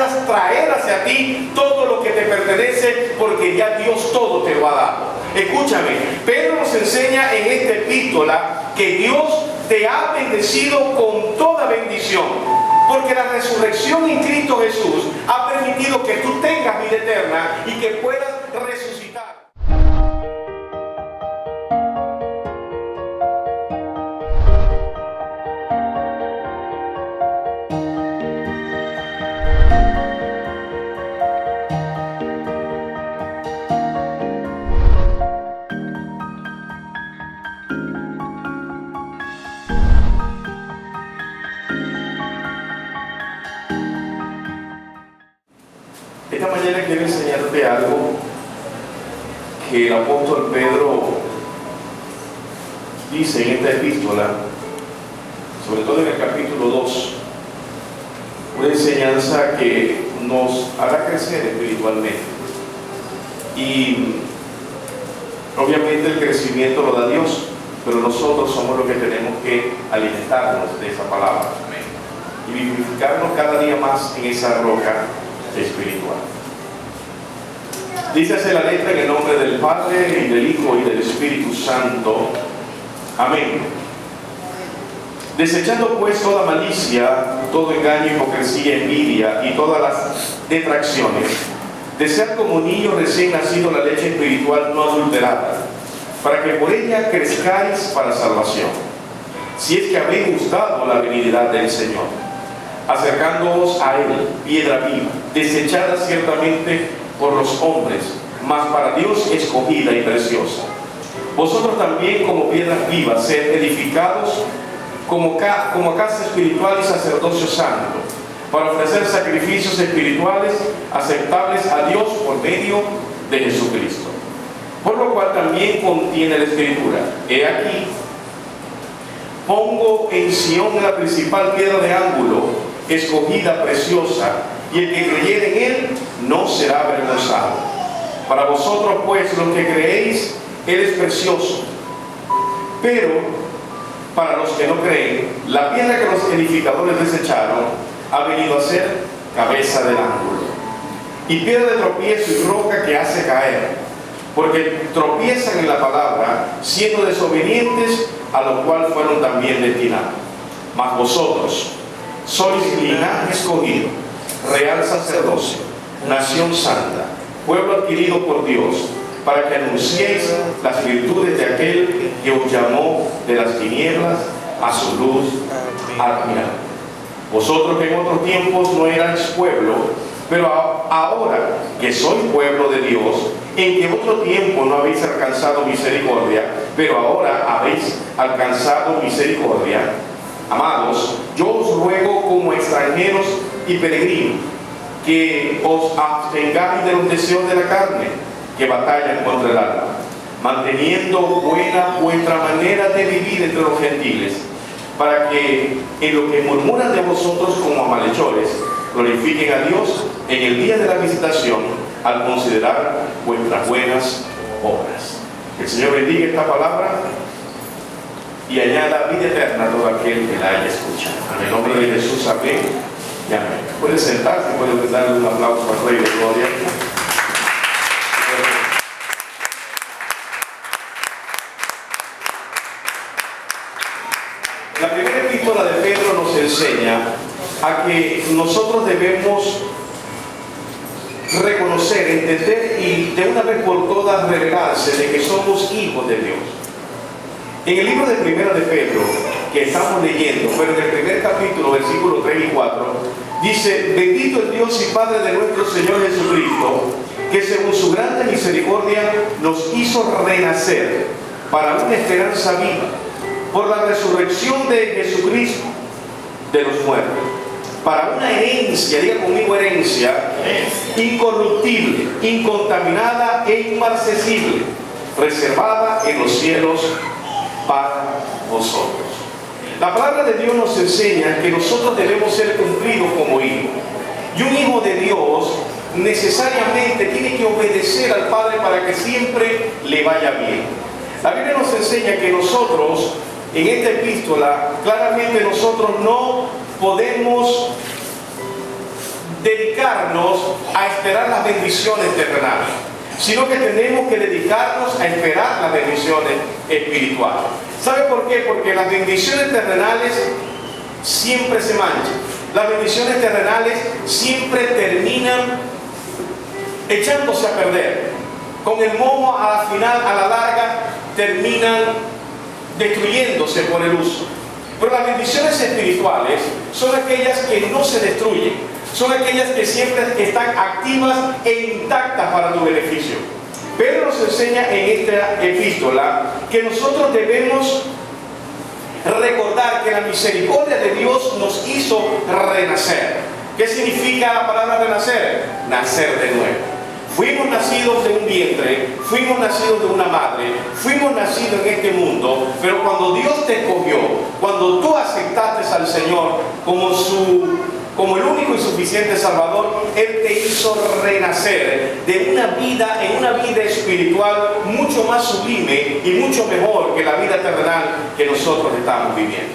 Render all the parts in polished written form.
puedas traer hacia ti todo lo que te pertenece, porque ya Dios todo te lo ha dado. Escúchame, Pedro nos enseña en esta epístola que Dios te ha bendecido con toda bendición, porque la resurrección en Cristo Jesús ha permitido que tú tengas vida eterna y que puedas resucitar. Esta mañana quiero enseñarte algo que el apóstol Pedro dice en esta epístola, sobre todo en el capítulo 2, una enseñanza que nos hará crecer espiritualmente. Y obviamente el crecimiento lo da Dios, pero nosotros somos los que tenemos que alimentarnos de esa palabra y vivificarnos cada día más en esa roca espiritual. Dícese la letra en el nombre del Padre y del Hijo y del Espíritu Santo. Amén. Desechando pues toda malicia, todo engaño, hipocresía, envidia y todas las detracciones, desead como niños recién nacidos la leche espiritual no adulterada, para que por ella crezcáis para salvación, si es que habéis gustado la benignidad del Señor, acercándoos a Él, piedra viva, desechada ciertamente por los hombres, mas para Dios escogida y preciosa. Vosotros también, como piedras vivas, sed edificados como casa espiritual y sacerdocio santo, para ofrecer sacrificios espirituales aceptables a Dios por medio de Jesucristo. Por lo cual también contiene la Escritura: he aquí, pongo en Sión la principal piedra de ángulo, escogida, preciosa, y el que creyere en Él no será avergonzado. Para vosotros pues, los que creéis, Él es precioso. Pero para los que no creen, la piedra que los edificadores desecharon ha venido a ser cabeza del ángulo, y piedra de tropiezo y roca que hace caer, porque tropiezan en la palabra, siendo desobedientes, a lo cual fueron también destinados. Mas vosotros sois linaje escogido, real sacerdocio, nación santa, pueblo adquirido por Dios, para que anunciéis las virtudes de aquel que os llamó de las tinieblas a su luz admirable. Vosotros que en otros tiempos no erais pueblo, pero ahora que sois pueblo de Dios, en que otro tiempo no habéis alcanzado misericordia, pero ahora habéis alcanzado misericordia. Amados, yo os ruego como extranjeros y peregrinos, que os abstengáis de los deseos de la carne, que batallan contra el alma, manteniendo buena vuestra manera de vivir entre los gentiles, para que en lo que murmuran de vosotros como a malhechores, glorifiquen a Dios en el día de la visitación, al considerar vuestras buenas obras. Que el Señor bendiga esta palabra y añada vida eterna a todo aquel que la haya escuchado. En el nombre de Jesús, amén y amén. Puede sentarse, puede darle un aplauso al Rey de Gloria. La primera epístola de Pedro nos enseña a que nosotros debemos reconocer, entender y de una vez por todas revelarse de que somos hijos de Dios. En el libro de Primera de Pedro, que estamos leyendo, pero en el primer capítulo, versículos 3 y 4, dice: bendito el Dios y Padre de nuestro Señor Jesucristo, que según su grande misericordia nos hizo renacer para una esperanza viva, por la resurrección de Jesucristo de los muertos, para una herencia, diga conmigo herencia, incorruptible, incontaminada e inmarcesible, reservada en los cielos para vosotros. La palabra de Dios nos enseña que nosotros debemos ser cumplidos como hijos, y un hijo de Dios necesariamente tiene que obedecer al Padre para que siempre le vaya bien. La Biblia nos enseña que nosotros, en esta epístola, claramente nosotros no podemos dedicarnos a esperar las bendiciones terrenales, sino que tenemos que dedicarnos a esperar las bendiciones espirituales. ¿Sabe por qué? Porque las bendiciones terrenales siempre se manchan. Las bendiciones terrenales siempre terminan echándose a perder. Con el moho, a la final, a la larga, terminan destruyéndose por el uso. Pero las bendiciones espirituales son aquellas que no se destruyen, son aquellas que siempre están activas e intactas para tu beneficio. Pedro nos enseña en esta epístola que nosotros debemos recordar que la misericordia de Dios nos hizo renacer. ¿Qué significa la palabra renacer? Nacer de nuevo. Fuimos nacidos de un vientre, fuimos nacidos de una madre, fuimos nacidos en este mundo, pero cuando Dios te escogió, cuando tú aceptaste al Señor como el único y suficiente Salvador, Él te hizo renacer de una vida, en una vida espiritual mucho más sublime y mucho mejor que la vida terrenal que nosotros estamos viviendo.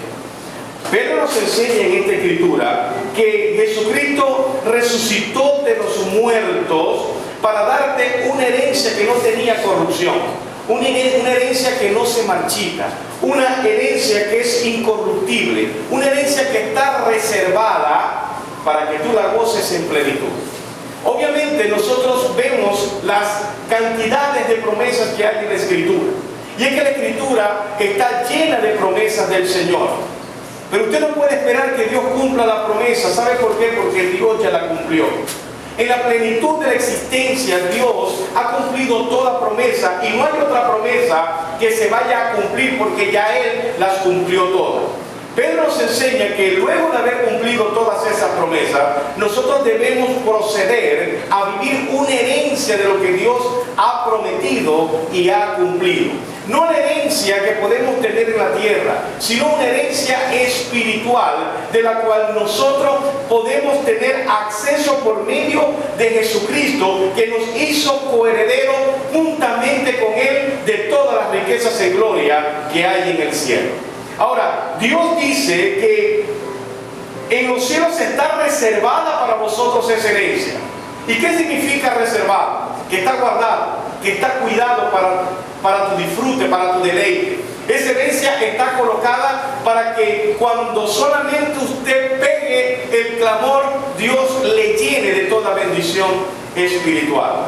Pedro nos enseña en esta escritura que Jesucristo resucitó de los muertos para darte una herencia que no tenía corrupción, una herencia que no se marchita, una herencia que es incorruptible, una herencia que está reservada para que tú la goces en plenitud. Obviamente nosotros vemos las cantidades de promesas que hay en la Escritura, y es que la Escritura está llena de promesas del Señor. Pero usted no puede esperar que Dios cumpla la promesa. ¿Sabe por qué? Porque Dios ya la cumplió. En la plenitud de la existencia, Dios ha cumplido toda promesa, y no hay otra promesa que se vaya a cumplir, porque ya Él las cumplió todas. Pedro nos enseña que luego de haber cumplido todas esas promesas, nosotros debemos proceder a vivir una herencia de lo que Dios ha prometido y ha cumplido. No la herencia que podemos tener en la tierra, sino una herencia espiritual de la cual nosotros podemos tener acceso por medio de Jesucristo, que nos hizo coherederos juntamente con Él de todas las riquezas y gloria que hay en el cielo. Ahora, Dios dice que en los cielos está reservada para vosotros esa herencia. ¿Y qué significa reservada? Que está guardado, que está cuidado para tu disfrute, para tu deleite. Esa herencia está colocada para que cuando solamente usted pegue el clamor, Dios le llene de toda bendición espiritual.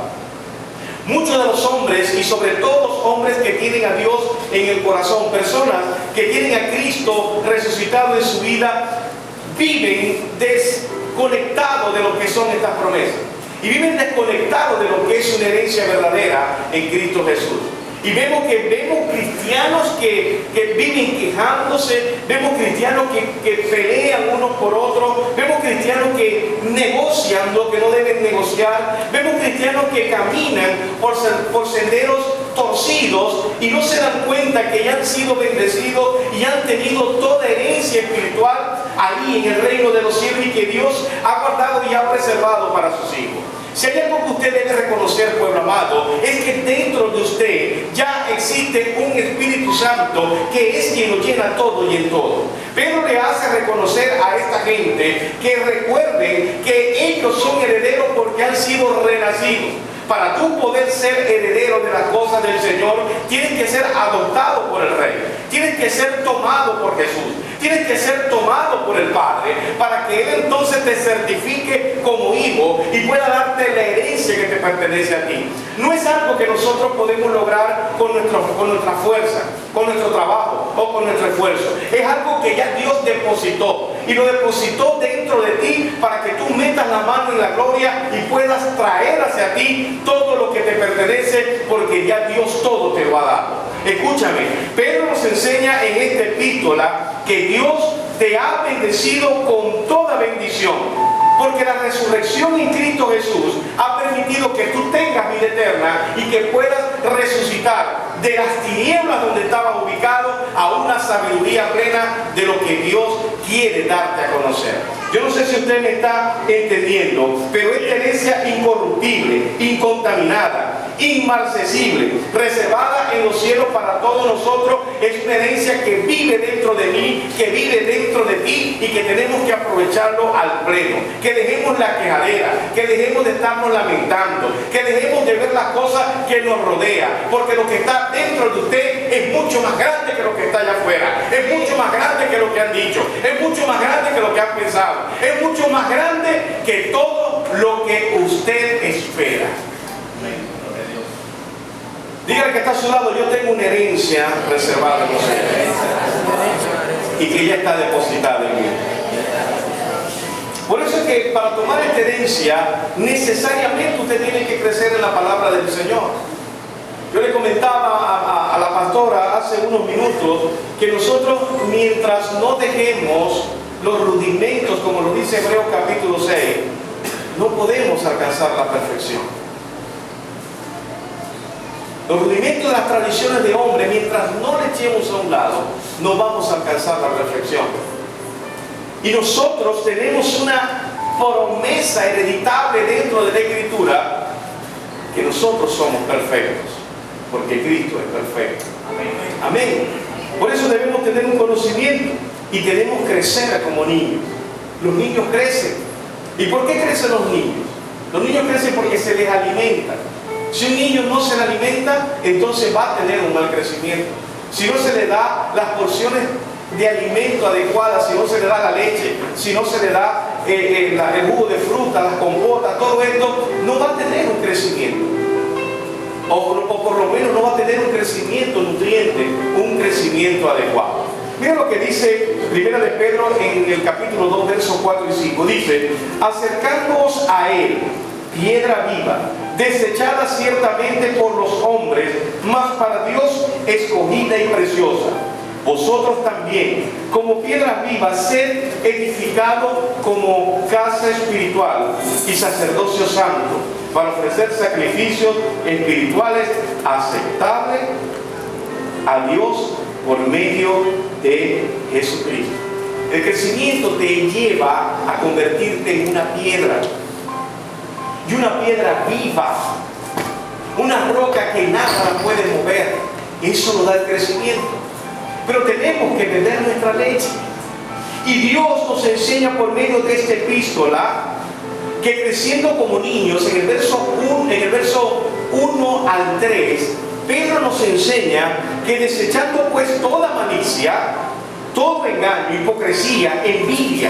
Muchos de los hombres, y sobre todo los hombres que tienen a Dios en el corazón, personas que tienen a Cristo resucitado en su vida, viven desconectados de lo que son estas promesas. Y viven desconectados de lo que es una herencia verdadera en Cristo Jesús. Y vemos cristianos que viven quejándose, vemos cristianos que pelean unos por otros, vemos cristianos que negocian lo que no deben negociar, vemos cristianos que caminan por senderos torcidos y no se dan cuenta que ya han sido bendecidos y han tenido toda herencia espiritual ahí en el reino de los cielos, y que Dios ha guardado y ha preservado para sus hijos. Si hay algo que usted debe reconocer, pueblo amado, es que dentro de usted ya existe un Espíritu Santo que es quien lo llena todo y en todo. Pedro le hace reconocer a esta gente que recuerden que ellos son herederos porque han sido renacidos. Para tú poder ser heredero de las cosas del Señor, tienes que ser adoptado por el Rey, tienes que ser tomado por Jesús, tienes que ser tomado por el Padre, para que Él entonces te certifique como hijo y pueda darte la herencia que te pertenece a ti. No es algo que nosotros podemos lograr con nuestra fuerza, con nuestro trabajo o con nuestro esfuerzo. Es algo que ya Dios depositó, y lo depositó dentro de ti para que tú metas la mano en la gloria y puedas traer hacia ti todo lo que te pertenece, porque ya Dios todo te lo ha dado. Escúchame, Pedro nos enseña en esta epístola que Dios te ha bendecido con toda bendición, porque la resurrección en Cristo Jesús ha permitido que tú tengas vida eterna y que puedas resucitar de las tinieblas donde estabas ubicado a una sabiduría plena de lo que Dios quiere darte a conocer. Yo no sé si usted me está entendiendo, pero esta herencia incorruptible, incontaminada, inmarcesible, reservada en los cielos para todos nosotros. Es una herencia que vive dentro de mí, que vive dentro de ti, y que tenemos que aprovecharlo al pleno. Que dejemos la quejadera, que dejemos de estarnos lamentando, que dejemos de ver las cosas que nos rodean, porque lo que está dentro de usted es mucho más grande que lo que está allá afuera, es mucho más grande que lo que han dicho, es mucho más grande que lo que han pensado, es mucho más grande que todo lo que usted espera. Dígale que está a su lado: yo tengo una herencia reservada en los cielos y que ya está depositada en mí. Por eso es que para tomar esta herencia necesariamente usted tiene que crecer en la palabra del Señor. Yo le comentaba a la pastora hace unos minutos que nosotros, mientras no dejemos los rudimentos, como lo dice Hebreos capítulo 6, no podemos alcanzar la perfección. Los rudimentos de las tradiciones de hombre, mientras no le echemos a un lado, no vamos a alcanzar la perfección. Y nosotros tenemos una promesa hereditable dentro de la Escritura, que nosotros somos perfectos, porque Cristo es perfecto. Amén. Por eso debemos tener un conocimiento y debemos crecer como niños. Los niños crecen. ¿Y por qué crecen los niños? Los niños crecen porque se les alimenta. Si un niño no se le alimenta, entonces va a tener un mal crecimiento. Si no se le da las porciones de alimento adecuadas, si no se le da la leche, si no se le da el jugo de fruta, las compotas, todo esto, no va a tener un crecimiento. O por lo menos no va a tener un crecimiento nutriente, un crecimiento adecuado. Mira lo que dice Primera de Pedro en el capítulo 2, versos 4 y 5. Dice: acercándoos a Él, piedra viva, desechada ciertamente por los hombres, mas para Dios escogida y preciosa. Vosotros también, como piedras vivas, sed edificados como casa espiritual y sacerdocio santo, para ofrecer sacrificios espirituales aceptables a Dios por medio de Jesucristo. El crecimiento te lleva a convertirte en una piedra, y una piedra viva, una roca que nada la puede mover. Eso nos da el crecimiento. Pero tenemos que beber nuestra leche. Y Dios nos enseña por medio de esta epístola que creciendo como niños, en el verso 1 al 3, Pedro nos enseña que desechando pues toda malicia, todo engaño, hipocresía, envidia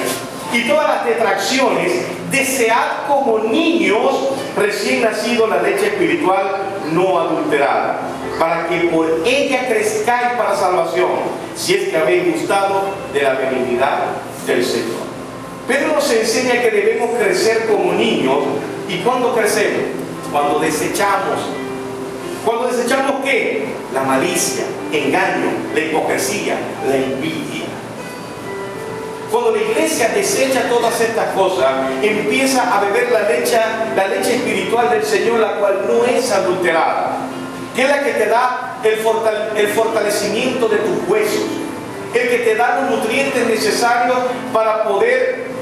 y todas las detracciones, desead como niños recién nacidos la leche espiritual no adulterada, para que por ella crezcáis para salvación, si es que habéis gustado de la benignidad del Señor. Pedro nos enseña que debemos crecer como niños. ¿Y cuándo crecemos? Cuando desechamos. ¿Cuando desechamos qué? La malicia, engaño, la hipocresía, la envidia. Cuando la iglesia desecha todas estas cosas, empieza a beber la leche espiritual del Señor, la cual no es adulterada, que es la que te da el fortalecimiento de tus huesos, el que te da los nutrientes necesarios para poder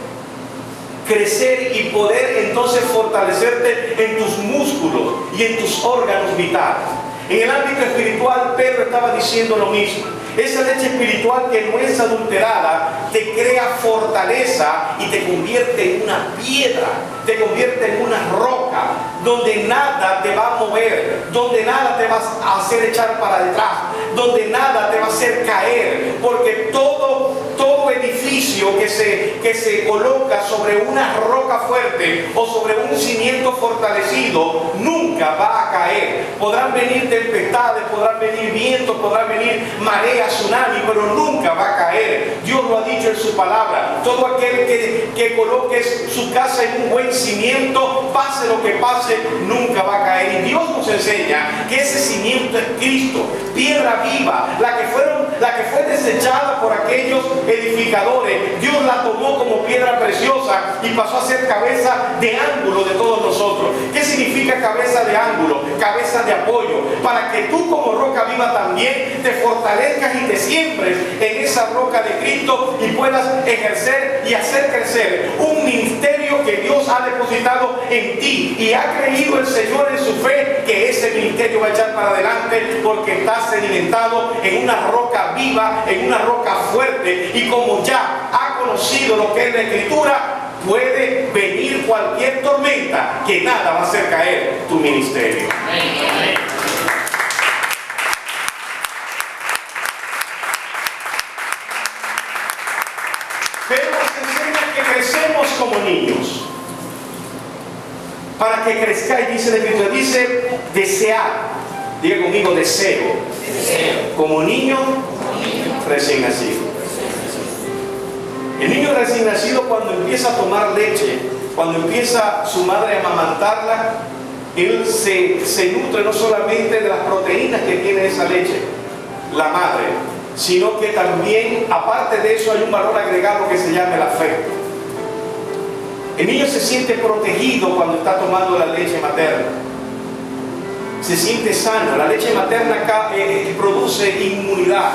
crecer y poder entonces fortalecerte en tus músculos y en tus órganos vitales. En el ámbito espiritual, Pedro estaba diciendo lo mismo. Esa leche espiritual que no es adulterada te crea fortaleza y te convierte en una piedra, te convierte en una roca, donde nada te va a mover, donde nada te va a hacer echar para detrás, donde nada te va a hacer caer, porque todo edificio que se coloca sobre una roca fuerte o sobre un cimiento fortalecido nunca va a caer. Podrán venir tempestades, podrán venir vientos, podrán venir mareas, tsunami, pero nunca va a caer. Dios lo ha dicho en su palabra. Todo aquel que coloque su casa en un buen cimiento, pase lo que pase, nunca va a caer. Y Dios nos enseña que ese cimiento es Cristo, piedra viva, la que fue desechada por aquellos edificadores. Dios la tomó como piedra preciosa y pasó a ser cabeza de ángulo de todos nosotros. ¿Qué significa cabeza de ángulo? Cabeza de apoyo, para que tú como roca viva también te fortalezcas y te siembres en esa roca de Cristo y puedas ejercer y hacer crecer un ministerio ministerio que Dios ha depositado en ti y ha creído el Señor en su fe que ese ministerio va a echar para adelante, porque está sedimentado en una roca viva, en una roca fuerte, y como ya ha conocido lo que es la Escritura, puede venir cualquier tormenta, que nada va a hacer caer tu ministerio. Amén. Pero nos enseña que crecemos como niños. Para que crezcáis, dice la Escritura, dice desear. Diga conmigo, deseo. Como niño recién nacido. El niño recién nacido, cuando empieza a tomar leche, cuando empieza su madre a amamantarla, él se nutre no solamente de las proteínas que tiene esa leche, la madre, sino que también, aparte de eso, hay un valor agregado que se llama el afecto. El niño se siente protegido cuando está tomando la leche materna. Se siente sano. La leche materna produce inmunidad.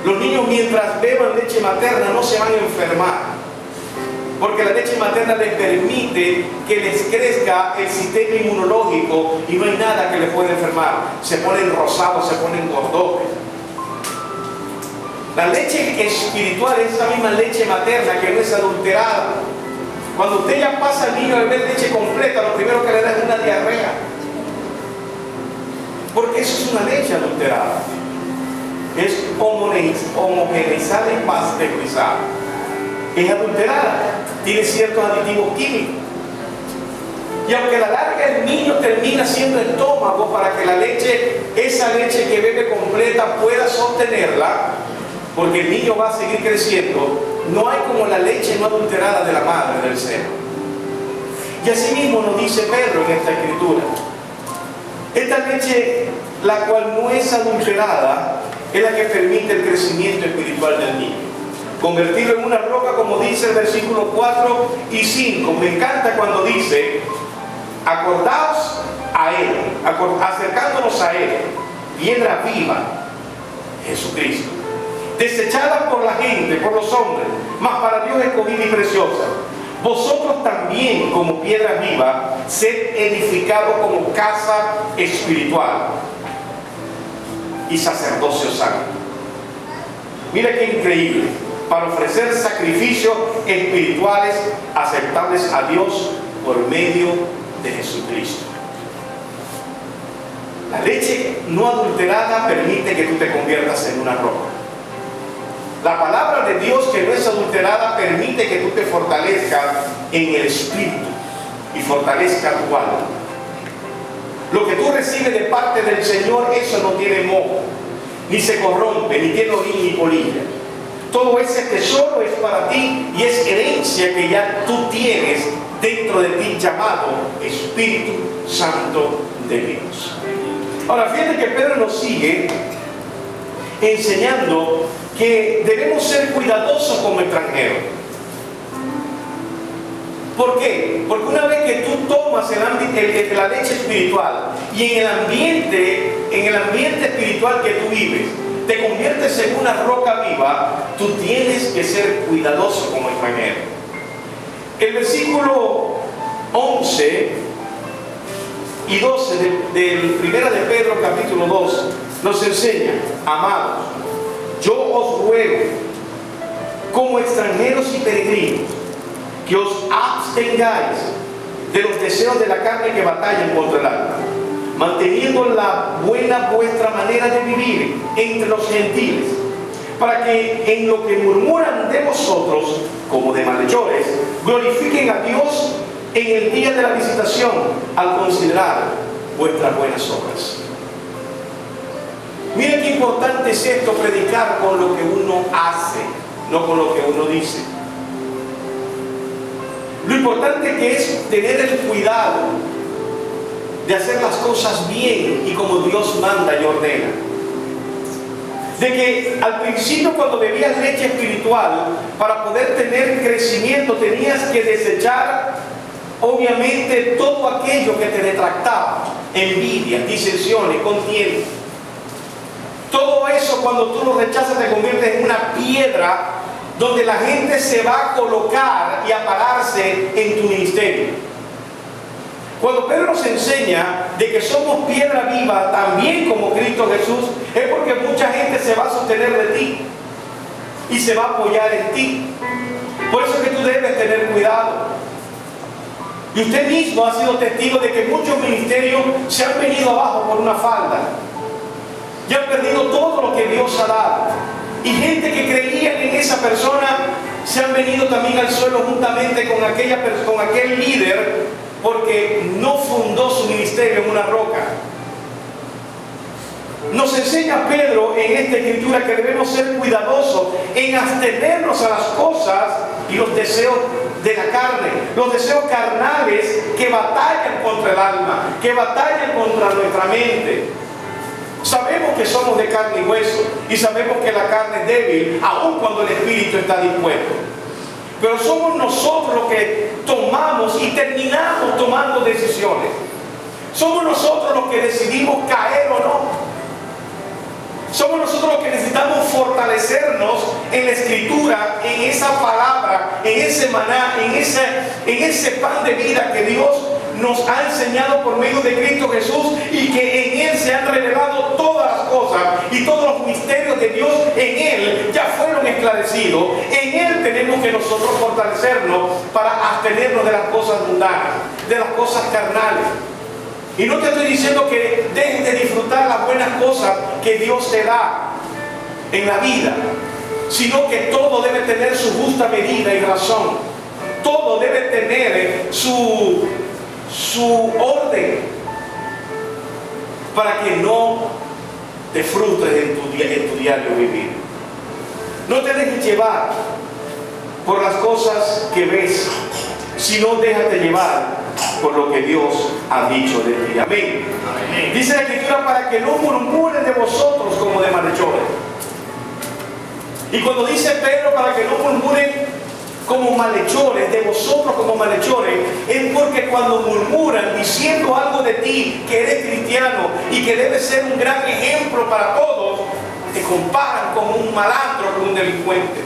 Los niños, mientras beban leche materna, no se van a enfermar, porque la leche materna les permite que les crezca el sistema inmunológico y no hay nada que les pueda enfermar. Se ponen rosados, se ponen gordones. La leche espiritual es esa misma leche materna que no es adulterada. Cuando usted ya pasa al niño a beber leche completa, lo primero que le da es una diarrea, porque eso es una leche adulterada. Es homogeneizada y pasteurizada. Es adulterada, tiene ciertos aditivos químicos. Y aunque a la larga el niño termina siendo estómago para que la leche, esa leche que bebe completa, pueda sostenerla, porque el niño va a seguir creciendo, no hay como la leche no adulterada de la madre del seno. Y así mismo nos dice Pedro en esta escritura. Esta leche, la cual no es adulterada, es la que permite el crecimiento espiritual del niño. Convertirlo en una roca, como dice el versículo 4 y 5. Me encanta cuando dice, acordaos a Él, acercándonos a Él, piedra viva, Jesucristo, desechada por la gente, por los hombres, mas para Dios escogida y preciosa. Vosotros también, como piedra viva, sed edificados como casa espiritual y sacerdocio santo. Mira qué increíble, para ofrecer sacrificios espirituales aceptables a Dios por medio de Jesucristo. La leche no adulterada permite que tú te conviertas en una roca. La palabra de Dios, que no es adulterada, permite que tú te fortalezcas en el espíritu y fortalezca tu alma. Lo que tú recibes de parte del Señor, eso no tiene moho, ni se corrompe, ni tiene orín ni polilla. Todo ese tesoro es para ti y es herencia que ya tú tienes dentro de ti, llamado Espíritu Santo de Dios. Ahora, fíjate que Pedro nos sigue enseñando que debemos ser cuidadosos como extranjeros. ¿Por qué? Porque una vez que tú tomas la leche espiritual y en el ambiente espiritual que tú vives, te conviertes en una roca viva, tú tienes que ser cuidadoso como extranjero. El versículo 11 y 12 del primera de Pedro capítulo 2 nos enseña, amados, yo os ruego, como extranjeros y peregrinos, que os abstengáis de los deseos de la carne que batallan contra el alma, manteniendo la buena vuestra manera de vivir entre los gentiles, para que en lo que murmuran de vosotros, como de malhechores, glorifiquen a Dios en el día de la visitación, al considerar vuestras buenas obras. Miren qué importante es esto, predicar con lo que uno hace, no con lo que uno dice. Lo importante que es tener el cuidado de hacer las cosas bien y como Dios manda y ordena. De que al principio, cuando bebías leche espiritual, para poder tener crecimiento tenías que desechar obviamente todo aquello que te detractaba, envidia, disensiones, contiendas. Todo eso, cuando tú lo rechazas, te convierte en una piedra donde la gente se va a colocar y a pararse en tu ministerio. Cuando Pedro nos enseña de que somos piedra viva también como Cristo Jesús, es porque mucha gente se va a sostener de ti y se va a apoyar en ti. Por eso es que tú debes tener cuidado. Y usted mismo ha sido testigo de que muchos ministerios se han venido abajo por una falda y han perdido todo lo que Dios ha dado. Y gente que creía en esa persona se han venido también al suelo juntamente con aquel líder, porque no fundó su ministerio en una roca. Nos enseña Pedro en esta escritura que debemos ser cuidadosos en abstenernos a las cosas y los deseos de la carne, los deseos carnales que batallan contra el alma, que batallan contra nuestra mente. Sabemos que somos de carne y hueso y sabemos que la carne es débil, aun cuando el espíritu está dispuesto. Pero somos nosotros los que tomamos y terminamos tomando decisiones. Somos nosotros los que decidimos caer o no. Somos nosotros los que necesitamos fortalecernos en la escritura, en esa palabra, en ese maná, en ese pan de vida que Dios nos ha enseñado por medio de Cristo Jesús, y que en Él se han revelado todas las cosas y todos los misterios de Dios en Él ya fueron esclarecidos. En Él tenemos que nosotros fortalecernos para abstenernos de las cosas mundanas, de las cosas carnales. Y no te estoy diciendo que dejes de disfrutar las buenas cosas que Dios te da en la vida, sino que todo debe tener su justa medida y razón. Todo debe tener su orden, para que no te frustres en tu diario vivir. No te dejes llevar por las cosas que ves, sino déjate llevar por lo que Dios ha dicho de ti. Amén. Amén. Dice la escritura: para que no murmuren de vosotros como de malhechores. Y cuando dice Pedro para que no murmuren como malhechores, de vosotros como malhechores, es porque cuando murmuran diciendo algo de ti, que eres cristiano y que debes ser un gran ejemplo para todos, te comparan con un malandro, con un delincuente.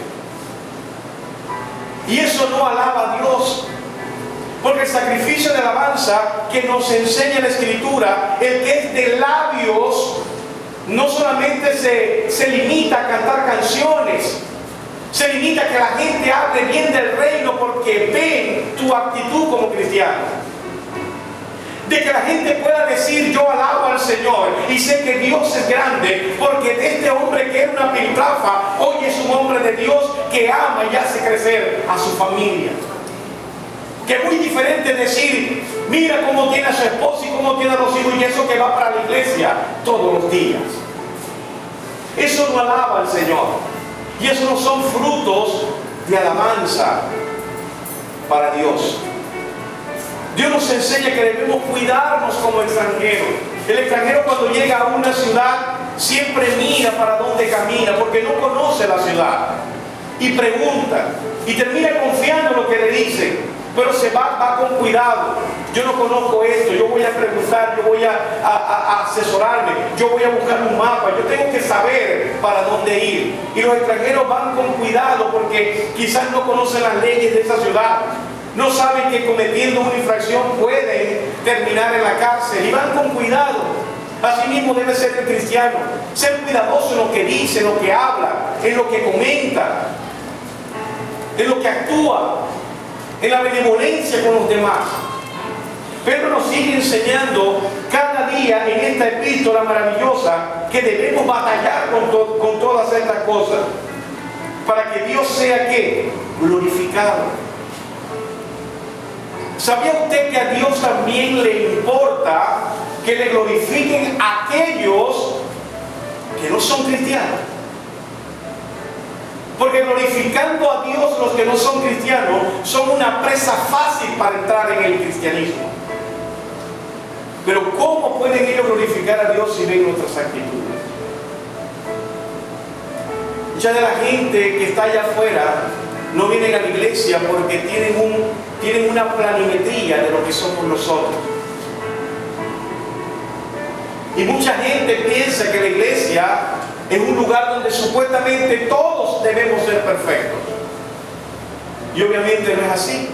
Y eso no alaba a Dios. Porque el sacrificio de alabanza que nos enseña la escritura, el que es de labios, no solamente se limita a cantar canciones, se limita a que la gente hable bien del reino porque ven tu actitud como cristiano. De que la gente pueda decir: yo alabo al Señor y sé que Dios es grande, porque de este hombre que era una piltrafa, hoy es un hombre de Dios que ama y hace crecer a su familia. Que es muy diferente decir: mira cómo tiene a su esposo y cómo tiene a los hijos, y eso que va para la iglesia todos los días. Eso no alaba al Señor. Y eso no son frutos de alabanza para Dios. Dios nos enseña que debemos cuidarnos como extranjeros. El extranjero, cuando llega a una ciudad, siempre mira para dónde camina, porque no conoce la ciudad. Y pregunta, y termina confiando en lo que le dicen. Pero se va con cuidado. Yo no conozco esto, yo voy a preguntar, yo voy a asesorarme, yo voy a buscar un mapa, yo tengo que saber para dónde ir. Y los extranjeros van con cuidado porque quizás no conocen las leyes de esa ciudad, no saben que cometiendo una infracción pueden terminar en la cárcel, y van con cuidado. Así mismo debe ser el cristiano, ser cuidadoso en lo que dice, en lo que habla, en lo que comenta, en lo que actúa, en la benevolencia con los demás. Pedro nos sigue enseñando cada día en esta epístola maravillosa que debemos batallar con todas estas cosas para que Dios sea ¿qué? Glorificado. ¿Sabía usted que a Dios también le importa que le glorifiquen a aquellos que no son cristianos? Porque glorificando a Dios los que no son cristianos son una presa fácil para entrar en el cristianismo. Pero ¿cómo pueden ellos glorificar a Dios si ven nuestras actitudes? Mucha de la gente que está allá afuera no vienen a la iglesia porque tienen una planimetría de lo que somos nosotros. Y mucha gente piensa que la iglesia es un lugar donde supuestamente todos debemos ser perfectos. Y obviamente no es así.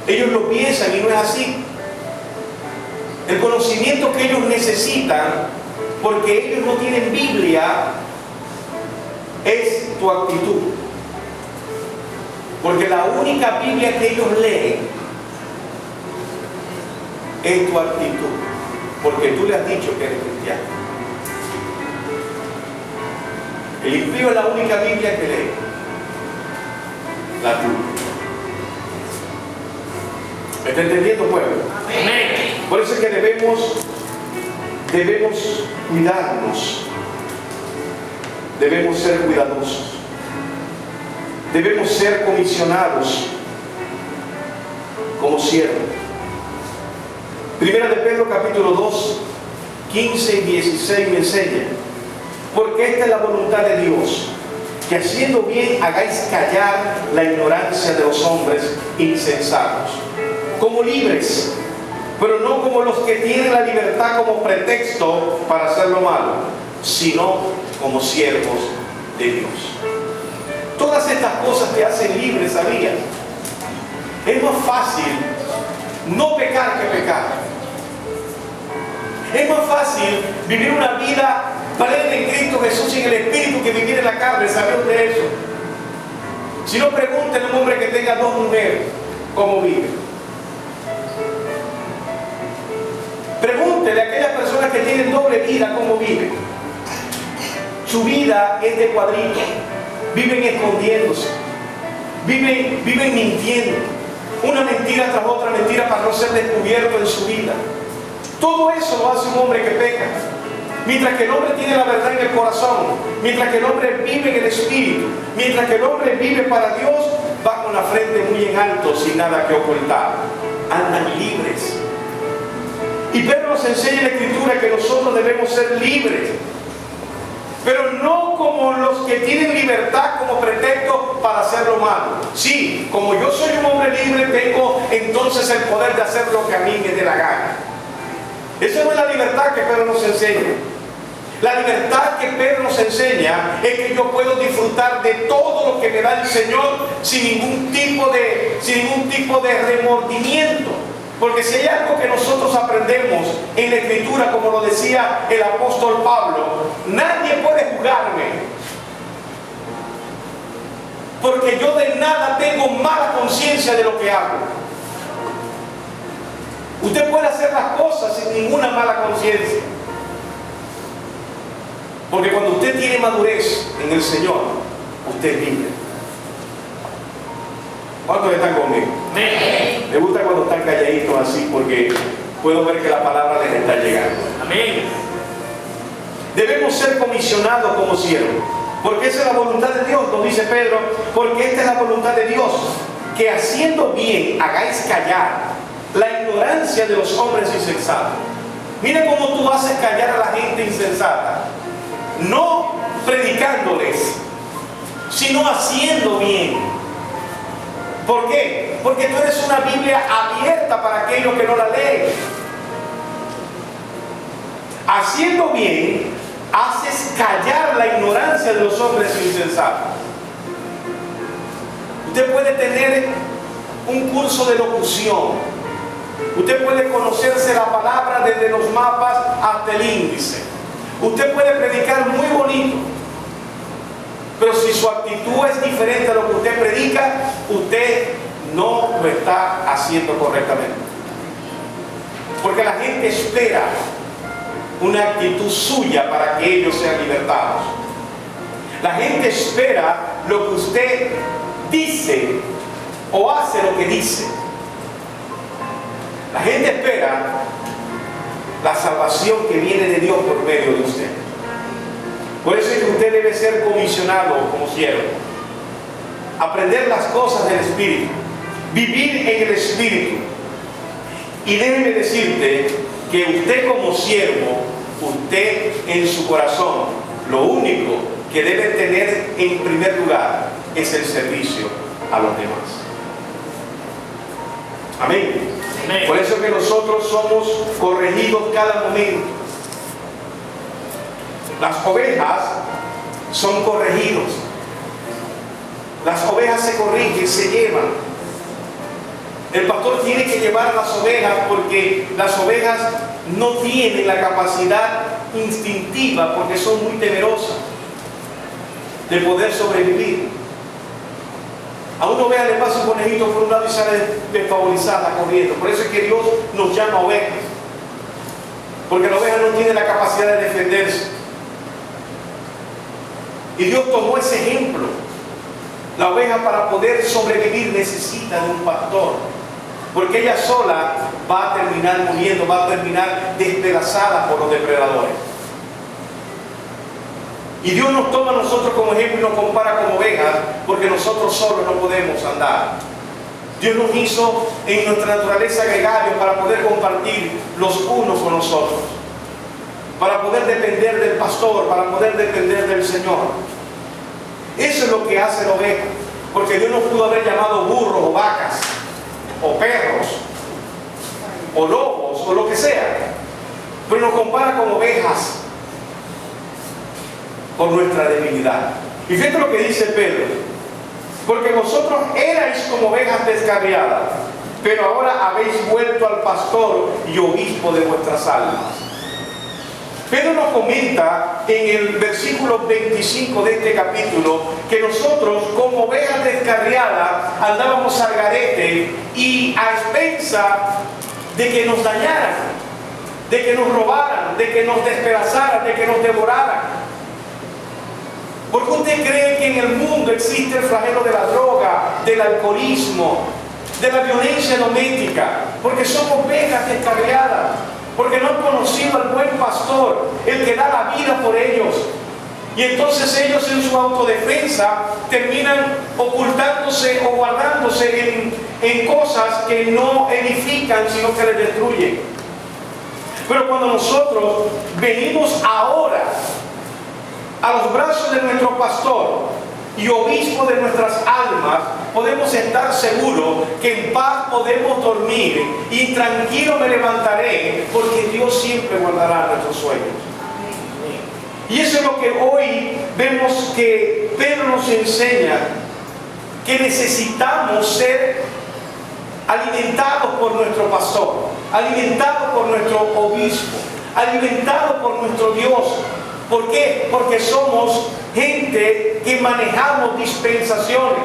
Ellos lo piensan y no es así. El conocimiento que ellos necesitan, porque ellos no tienen Biblia, es tu actitud. Porque la única Biblia que ellos leen es tu actitud. Porque tú le has dicho que eres cristiano. El impío es la única Biblia que lee. La tuya. ¿Me está entendiendo, pueblo? Amén. Por eso es que debemos cuidarnos. Debemos ser cuidadosos. Debemos ser comisionados como siervos. Primera de Pedro capítulo 2, 15 y 16 me enseña. Porque esta es la voluntad de Dios, que haciendo bien hagáis callar la ignorancia de los hombres insensatos, como libres, pero no como los que tienen la libertad como pretexto para hacer lo malo, sino como siervos de Dios. Todas estas cosas te hacen libres, ¿sabías? Es más fácil no pecar que pecar. Es más fácil vivir una vida plena en Cristo Jesús y en el Espíritu que vivir en la carne. ¿Sabía usted eso? Si no, pregúntenle a un hombre que tenga 2 mujeres cómo vive. Pregúntele a aquellas personas que tienen doble vida cómo viven. Su vida es de cuadrito. Viven escondiéndose. Viven mintiendo. Una mentira tras otra mentira para no ser descubierto en su vida. Todo eso lo hace un hombre que peca. Mientras que el hombre tiene la verdad en el corazón, mientras que el hombre vive en el Espíritu, mientras que el hombre vive para Dios, va con la frente muy en alto, sin nada que ocultar. Andan libres. Y Pedro nos enseña en la Escritura que nosotros debemos ser libres, pero no como los que tienen libertad como pretexto para hacer lo malo. Sí, como yo soy un hombre libre, tengo entonces el poder de hacer lo que a mí me dé la gana. Esa no es la libertad que Pedro nos enseña. La libertad que Pedro nos enseña es que yo puedo disfrutar de todo lo que me da el Señor sin ningún tipo de remordimiento. Porque si hay algo que nosotros aprendemos en la Escritura, como lo decía el apóstol Pablo, nadie puede juzgarme, porque yo de nada tengo mala conciencia de lo que hago. Usted puede hacer las cosas sin ninguna mala conciencia, porque cuando usted tiene madurez en el Señor, usted es libre. ¿Cuántos están conmigo? Amén. Me gusta cuando están calladitos así, porque puedo ver que la palabra les está llegando. Amén. Debemos ser comisionados como siervos, porque esa es la voluntad de Dios, nos dice Pedro, porque esta es la voluntad de Dios, que haciendo bien hagáis callar la ignorancia de los hombres insensatos. Mira cómo tú haces callar a la gente insensata, no predicándoles, sino haciendo bien. ¿Por qué? Porque tú eres una Biblia abierta para aquellos que no la leen. Haciendo bien, haces callar la ignorancia de los hombres insensatos. Usted puede tener un curso de locución. Usted puede conocerse la palabra desde los mapas hasta el índice. Usted puede predicar muy bonito. Pero si su actitud es diferente a lo que usted predica, usted no lo está haciendo correctamente. Porque la gente espera una actitud suya para que ellos sean libertados. La gente espera lo que usted dice o hace lo que dice. La gente espera la salvación que viene de Dios por medio de usted. Por eso es que usted debe ser comisionado como siervo. Aprender las cosas del Espíritu. Vivir en el Espíritu. Y déjeme decirte que usted como siervo, usted en su corazón, lo único que debe tener en primer lugar es el servicio a los demás. Amén. Amén. Por eso es que nosotros somos corregidos cada momento. Las ovejas son corregidos. Las ovejas se corrigen, se llevan. El pastor tiene que llevar a las ovejas porque las ovejas no tienen la capacidad instintiva, porque son muy temerosas, de poder sobrevivir. A una oveja le pasa un conejito por un lado y sale desfavorizada corriendo. Por eso es que Dios nos llama ovejas, porque la oveja no tiene la capacidad de defenderse. Y Dios tomó ese ejemplo. La oveja, para poder sobrevivir, necesita de un pastor, porque ella sola va a terminar muriendo, va a terminar despedazada por los depredadores. Y Dios nos toma a nosotros como ejemplo y nos compara como ovejas, porque nosotros solos no podemos andar. Dios nos hizo en nuestra naturaleza gregario para poder compartir los unos con los otros, para poder depender del pastor, para poder depender del Señor. Eso es lo que hace la oveja, porque Dios nos pudo haber llamado burros o vacas, o perros, o lobos, o lo que sea, pero nos compara como ovejas por nuestra debilidad. Y fíjate lo que dice Pedro: porque vosotros erais como ovejas descarriadas, pero ahora habéis vuelto al pastor y obispo de vuestras almas. Pedro nos comenta en el versículo 25 de este capítulo que nosotros, como ovejas descarriadas, andábamos al garete y a expensa de que nos dañaran, de que nos robaran, de que nos despedazaran, de que nos devoraran. ¿Por qué usted cree que en el mundo existe el flagelo de la droga, del alcoholismo, de la violencia doméstica? Porque somos ovejas descarriadas, porque no han conocido al buen pastor, el que da la vida por ellos. Y entonces ellos, en su autodefensa, terminan ocultándose o guardándose en cosas que no edifican, sino que les destruyen. Pero cuando nosotros venimos ahora a los brazos de nuestro pastor y obispo de nuestras almas, podemos estar seguros que en paz podemos dormir y tranquilo me levantaré, porque Dios siempre guardará nuestros sueños. Y eso es lo que hoy vemos que Pedro nos enseña, que necesitamos ser alimentados por nuestro pastor, alimentados por nuestro obispo, alimentados por nuestro Dios. ¿Por qué? Porque somos gente que manejamos dispensaciones.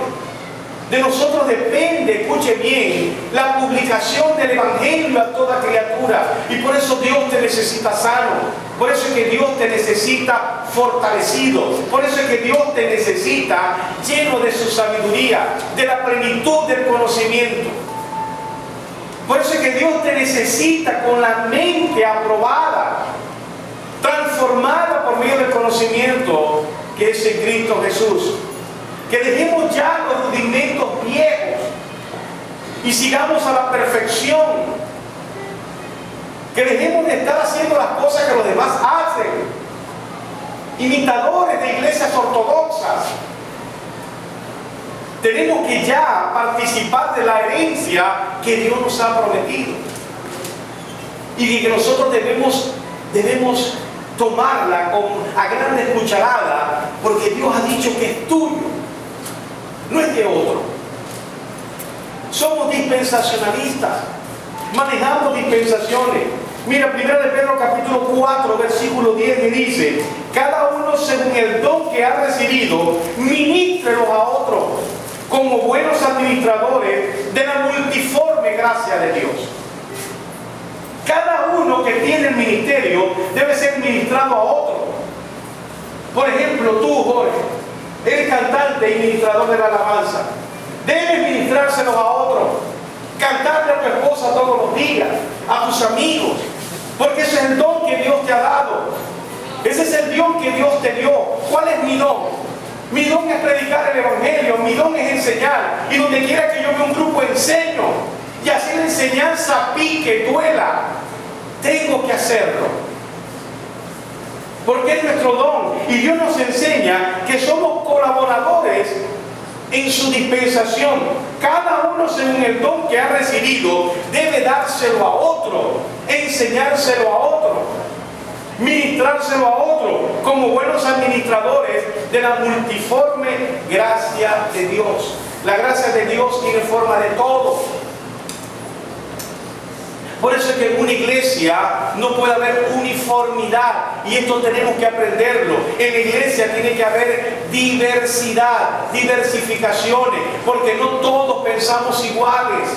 De nosotros depende, escuche bien, la publicación del Evangelio a toda criatura. Y por eso Dios te necesita sano. Por eso es que Dios te necesita fortalecido. Por eso es que Dios te necesita lleno de su sabiduría, de la plenitud del conocimiento. Por eso es que Dios te necesita con la mente aprobada, transformada por medio del conocimiento que es en Cristo Jesús. Que dejemos ya los rudimentos viejos y sigamos a la perfección. Que dejemos de estar haciendo las cosas que los demás hacen, imitadores de iglesias ortodoxas. Tenemos que ya participar de la herencia que Dios nos ha prometido, y que nosotros debemos tomarla a grandes cucharadas, porque Dios ha dicho que es tuyo, no es de otro. Somos dispensacionalistas, manejamos dispensaciones. Mira, 1 de Pedro capítulo 4, versículo 10 me dice: cada uno según el don que ha recibido, ministrelo a otros, como buenos administradores de la multiforme gracia de Dios. Cada uno que tiene el ministerio debe ser ministrado a otro. Por ejemplo, tú, Jorge, eres cantante y ministrador de la alabanza. Debes ministrárselos a otros. Cantarle a tu esposa todos los días, a tus amigos, porque ese es el don que Dios te ha dado. Ese es el don que Dios te dio. ¿Cuál es mi don? Mi don es predicar el Evangelio, mi don es enseñar, y donde quiera que yo vea un grupo enseño, y así la enseñanza pique, duela, tengo que hacerlo, porque es nuestro don. Y Dios nos enseña que somos colaboradores en su dispensación. Cada uno según el don que ha recibido debe dárselo a otro, enseñárselo a otro. ministrárselo a otro, como buenos administradores de la multiforme gracia de Dios. La gracia de Dios tiene forma de todo. Por eso es que en una iglesia no puede haber uniformidad, y esto tenemos que aprenderlo. En la iglesia tiene que haber diversidad, diversificaciones, porque no todos pensamos iguales.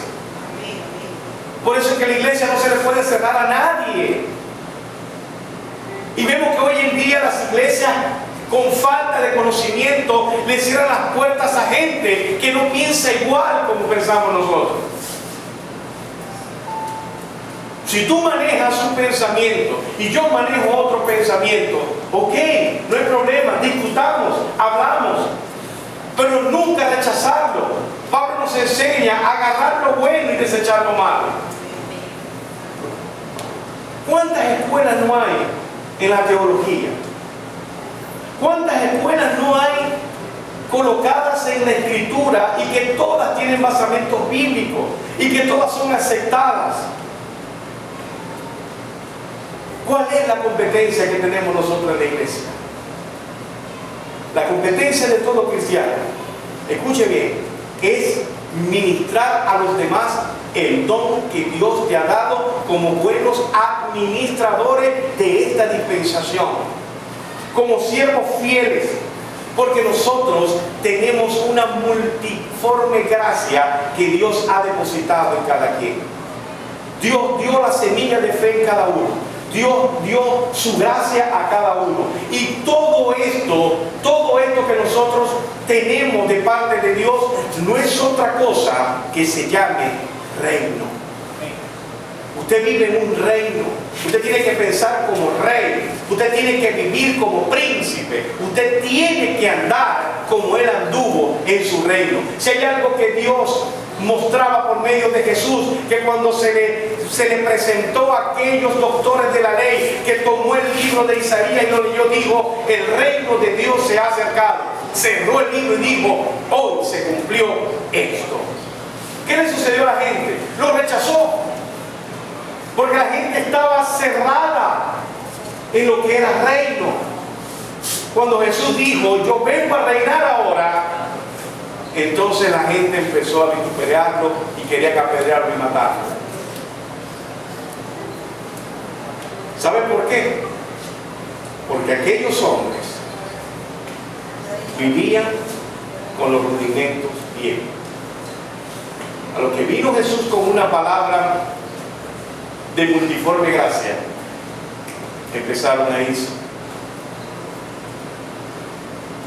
Por eso es que a la iglesia no se le puede cerrar a nadie. Y vemos que hoy en día las iglesias, con falta de conocimiento, le cierran las puertas a gente que no piensa igual como pensamos nosotros. Si tú manejas un pensamiento y yo manejo otro pensamiento, ok, no hay problema, discutamos, hablamos, pero nunca rechazarlo. Pablo nos enseña a agarrar lo bueno y desechar lo malo. ¿Cuántas escuelas no hay en la teología? ¿Cuántas escuelas no hay colocadas en la escritura y que todas tienen basamentos bíblicos y que todas son aceptadas? ¿Cuál es la competencia que tenemos nosotros en la iglesia? La competencia de todo cristiano, escuche bien, es ministrar a los demás el don que Dios te ha dado como buenos administradores de esta dispensación, como siervos fieles, porque nosotros tenemos una multiforme gracia que Dios ha depositado en cada quien. Dios dio la semilla de fe en cada uno. Dios dio su gracia a cada uno. Y todo esto que nosotros tenemos de parte de Dios no es otra cosa que se llame reino. Usted vive en un reino. Usted tiene que pensar como rey. Usted tiene que vivir como príncipe. Usted tiene que andar como Él anduvo en su reino. Si hay algo que Dios mostraba por medio de Jesús, que cuando se le presentó a aquellos doctores de la ley, que tomó el libro de Isaías y lo leyó, dijo: el reino de Dios se ha acercado. Cerró el libro y dijo: hoy se cumplió esto. ¿Qué le sucedió a la gente? Lo rechazó, porque la gente estaba cerrada en lo que era reino. Cuando Jesús dijo: yo vengo a reinar ahora, entonces la gente empezó a vituperarlo y quería apedrearlo y matarlo. ¿Sabe por qué? Porque aquellos hombres vivían con los rudimentos viejos. A lo que vino Jesús con una palabra de multiforme gracia, empezaron a irse.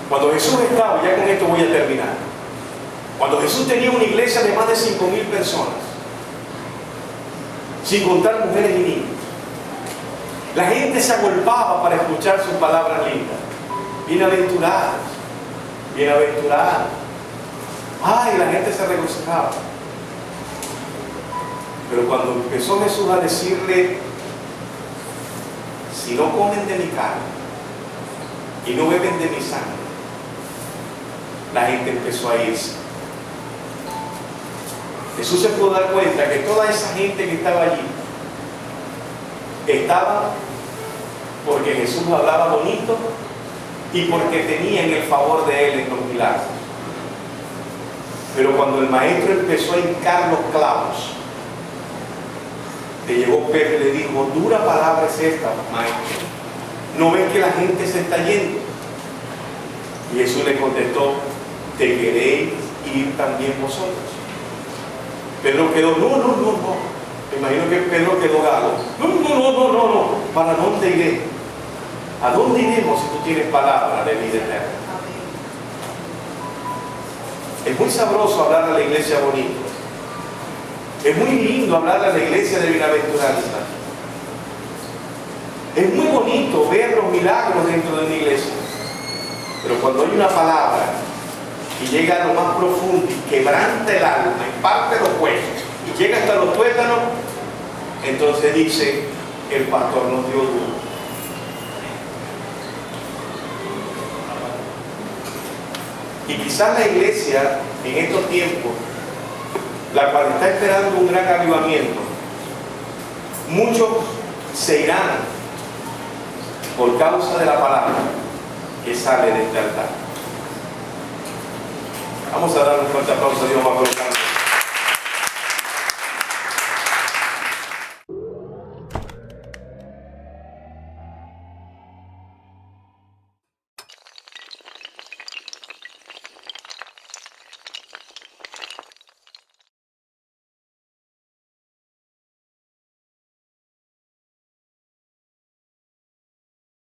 Cuando Jesús estaba, ya con esto voy a terminar, cuando Jesús tenía una iglesia de más de 5,000 personas, sin contar mujeres y niños, la gente se agolpaba para escuchar sus palabras lindas. Bienaventurados, bienaventurados. Ay, la gente se regocijaba. Pero cuando empezó Jesús a decirle: si no comen de mi carne y no beben de mi sangre, la gente empezó a irse. Jesús se pudo dar cuenta que toda esa gente que estaba allí estaba porque Jesús hablaba bonito y porque tenían el favor de Él en los milagros. Pero cuando el maestro empezó a hincar los clavos, le llegó Pedro y le dijo: dura palabra es esta, maestro. ¿No ves que la gente se está yendo? Y Jesús le contestó: ¿te queréis ir también vosotros? Pedro quedó: no. Me imagino que Pedro quedó gago. No. ¿Para dónde iré? ¿A dónde iremos si tú tienes palabra de vida eterna? Es muy sabroso hablar a la iglesia bonito. Es muy lindo hablar a la iglesia de bienaventuranza. Es muy bonito ver los milagros dentro de una iglesia. Pero cuando hay una palabra y llega a lo más profundo y quebranta el alma y parte los huesos y llega hasta los tuétanos, entonces dice: el pastor nos dio duro. Y quizás la iglesia en estos tiempos, la cual está esperando un gran avivamiento, muchos se irán por causa de la palabra que sale de este altar. Vamos a dar un fuerte aplauso a Dios.